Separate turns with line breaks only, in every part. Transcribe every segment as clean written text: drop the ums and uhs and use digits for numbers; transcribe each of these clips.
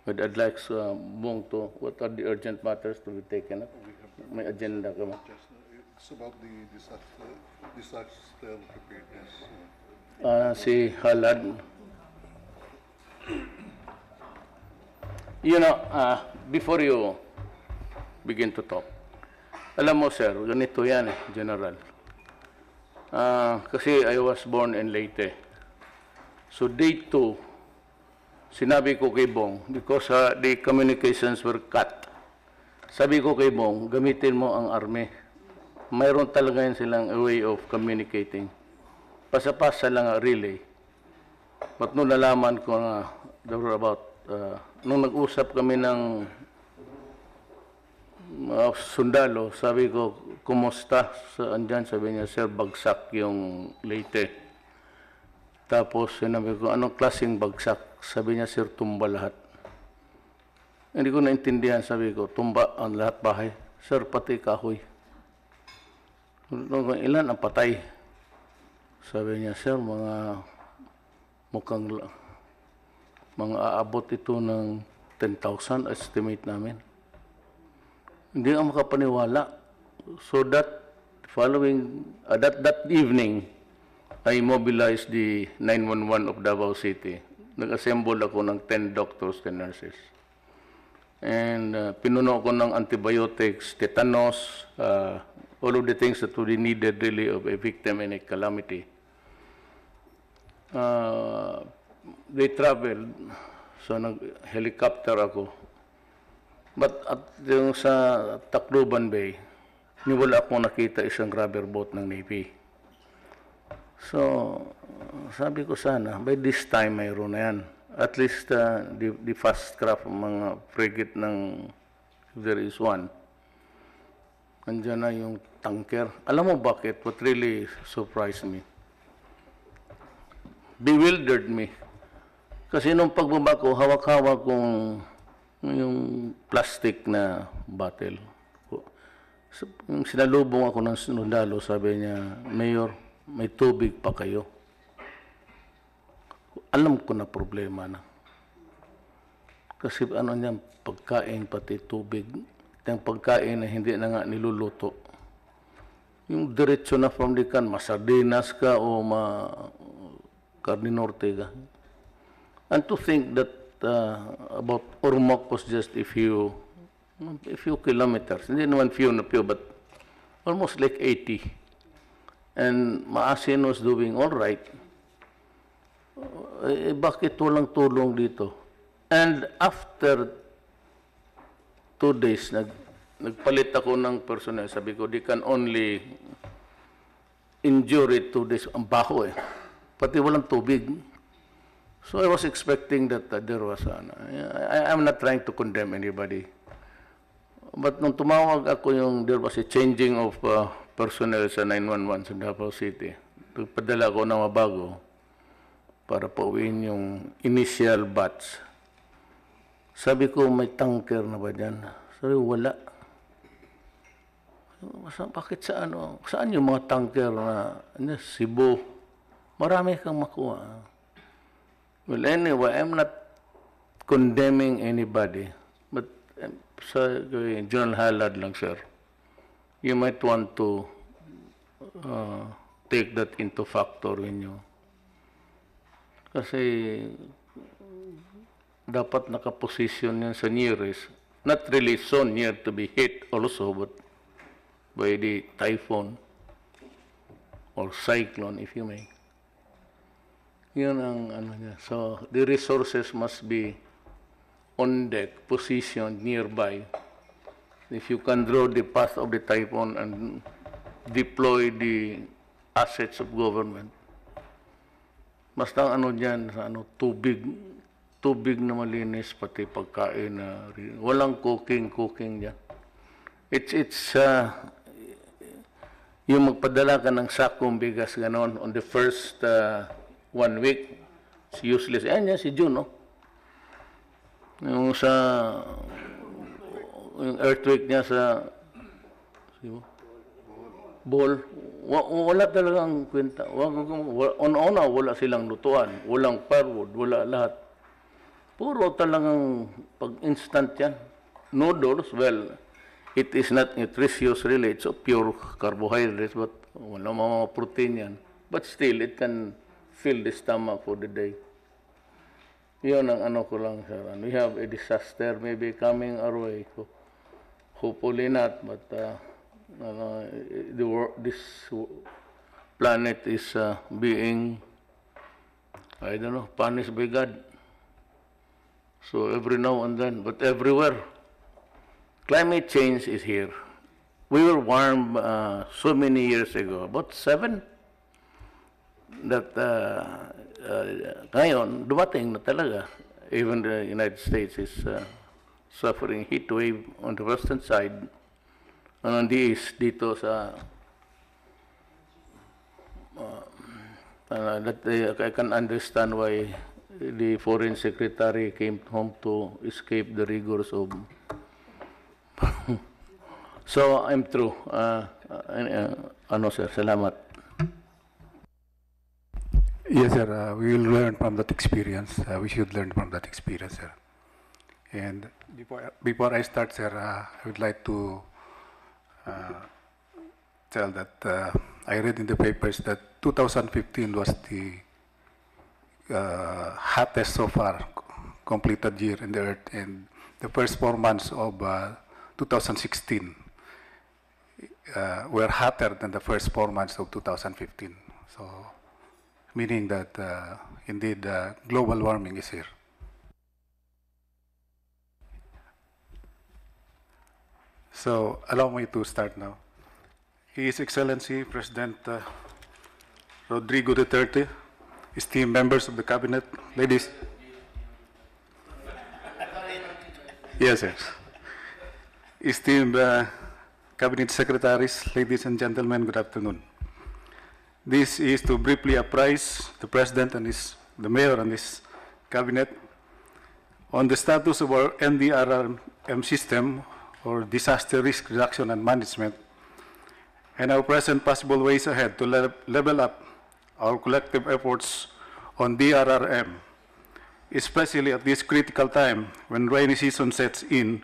But I'd like Bong to, what are the urgent matters to be taken up? May agenda ka ba?
Just, it's about the disaster preparedness.
Si Halad. You know, before you begin to talk, alam mo sir, ganito yan General. Kasi I was born in Leyte. So day 2, sinabi ko kay Bong, because the communications were cut, sabi ko kay Bong, gamitin mo ang army. Mayroon talaga yan silang a way of communicating. Pasa-pasa lang relay. But nung nalaman ko na, there were about, nung nag-usap kami ng sundalo, sabi ko, kumusta? Andyan, sabi niya, sir, bagsak yung Leyte. Tapos sinabi ko, anong klaseng bagsak? Sabi niya, sir, tumba lahat. Hindi ko naintindihan, sabi ko, tumba ang lahat bahay. Sir, pati kahoy. Ilan ang patay? Sabi niya, sir, mukhang mga aabot ito ng 10,000 estimate namin. Hindi ako makapaniwala. So that following, that evening, I mobilized the 911 of Davao City. Nag-assemble ako ng 10 doctors and nurses. And pinuno ko ng antibiotics, tetanus, all of the things that would be needed really of a victim in a calamity. They traveled, so nag-helicopter ako. But at yung sa Tacloban Bay, wala akong nakita isang rubber boat ng Navy. So, sabi ko sana, by this time mayroon na yan. At least the fast craft, mga frigate ng, if there is one, andyan na yung tanker. Alam mo bakit? What really surprised me? Bewildered me. Kasi nung pagbaba ko, hawak-hawak kong yung plastic na bottle. So, yung sinalubong ako ng sundalo, sabi niya, Mayor, may tubig pa kayo. Alam ko na problema na. Kasi ano niyan, pagkain pati tubig. Yung pagkain na hindi na nga niluluto. Yung diretso na from the can, masardinas ka o carne norte ka. And to think that about Ormoc was just a few kilometers. Hindi naman few, but almost like 80. And Maasin was doing all right. Bakit walang tulong dito? And after 2 days, nagpalit ako ng personnel. Sabi ko, they can only endure it 2 days. Ang baho eh. Pati walang tubig. So I was expecting that there was I'm not trying to condemn anybody. But nung tumawag ako there was a changing of personnel sa 911 sa Davao City. Nagpadala ko ng mabago para pauwiin yung initial batch. Sabi ko, may tanker na ba dyan? Sabi, wala. Bakit saan yung mga tanker na Cebu? Marami kang makuha. Well, anyway, I'm not condemning anybody. But sa General Halad lang, sir, you might want to take that into factor when you... Kasi dapat nakaposition yan sa nearest. Not really so near to be hit also, but by the typhoon or cyclone, if you may. Yun ang niya. So, the resources must be on deck, positioned nearby. If you can draw the path of the typhoon and deploy the assets of government, basta dyan, tubig na malinis, pati pagkain na walang cooking dyan. It's yung magpadala ka ng sakong bigas ganon on the first 1 week, it's useless. Ayan yan si June, no? Yung earthquake niya sa Bohol, wala talagang kwenta. Wala silang lutuan, walang firewood, wala lahat. Puro talagang Pag instant yan. Noodles, well, it is not nutritious really. It's a pure carbohydrates, but wala mga protein yan. But still, it can fill the stomach for the day. Yun ang ano ko lang, sir. We have a disaster maybe coming our way. So, hopefully not, but this planet is being, I don't know, punished by God. So every now and then, but everywhere, climate change is here. We were warned so many years ago, about 7, that ngayon, dumating na talaga. Even the United States is suffering heat wave on the western side, and on the east, dito sa, I can understand why the foreign secretary came home to escape the rigors of. So I'm through. Ano sir, salamat.
Yes, sir. We will learn from that experience. We should learn from that experience, sir. And before I start, sir, I would like to tell that I read in the papers that 2015 was the hottest so far completed year in the earth, and the first 4 months of 2016 were hotter than the first 4 months of 2015. So, meaning that indeed global warming is here. So, allow me to start now. His Excellency President Rodrigo Duterte, esteemed members of the Cabinet, ladies. Yes, sir. Esteemed Cabinet Secretaries, ladies and gentlemen, good afternoon. This is to briefly apprise the President and the Mayor and his Cabinet on the status of our NDRRM system, or Disaster Risk Reduction and Management, and our present possible ways ahead to level up our collective efforts on DRRM, especially at this critical time when rainy season sets in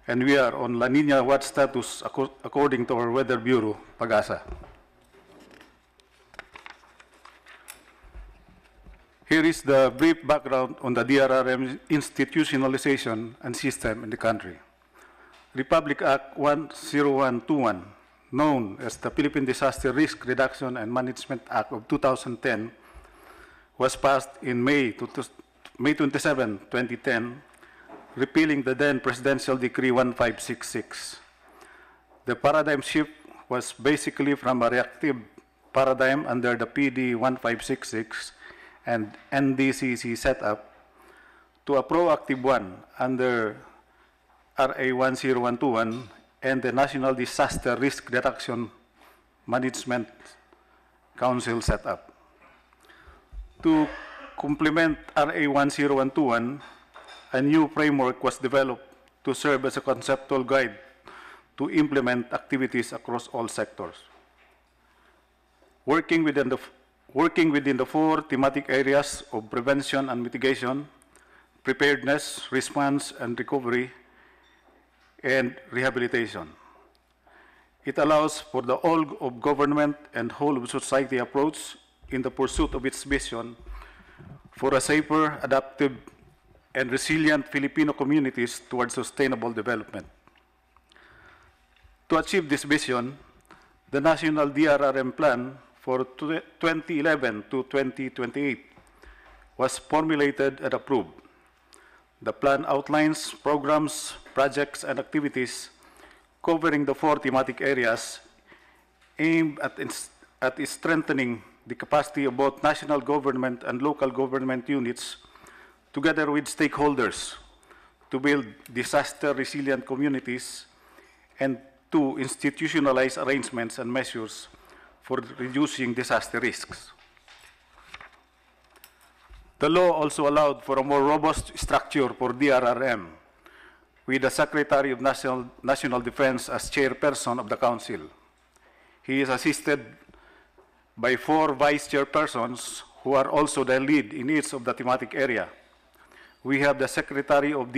and we are on La Nina watch status according to our Weather Bureau, PAGASA. Here is the brief background on the DRRM institutionalization and system in the country. Republic Act 10121, known as the Philippine Disaster Risk Reduction and Management Act of 2010, was passed in May 27, 2010, repealing the then Presidential Decree 1566. The paradigm shift was basically from a reactive paradigm under the PD 1566 and NDCC setup to a proactive one under RA 10121 and the National Disaster Risk Reduction Management Council setup. To complement RA 10121, a new framework was developed to serve as a conceptual guide to implement activities across all sectors. Working within the 4 thematic areas of prevention and mitigation, preparedness, response and recovery, and rehabilitation. It allows for the whole of government and whole of society approach in the pursuit of its vision for a safer, adaptive, and resilient Filipino communities towards sustainable development. To achieve this vision, the National DRRM Plan for 2011 to 2028 was formulated and approved. The plan outlines programs, projects, and activities covering the 4 thematic areas aimed at strengthening the capacity of both national government and local government units, together with stakeholders, to build disaster-resilient communities and to institutionalize arrangements and measures for reducing disaster risks. The law also allowed for a more robust structure for DRRM, with the Secretary of National Defense as chairperson of the Council. He is assisted by 4 vice chairpersons who are also the lead in each of the thematic area. We have the Secretary of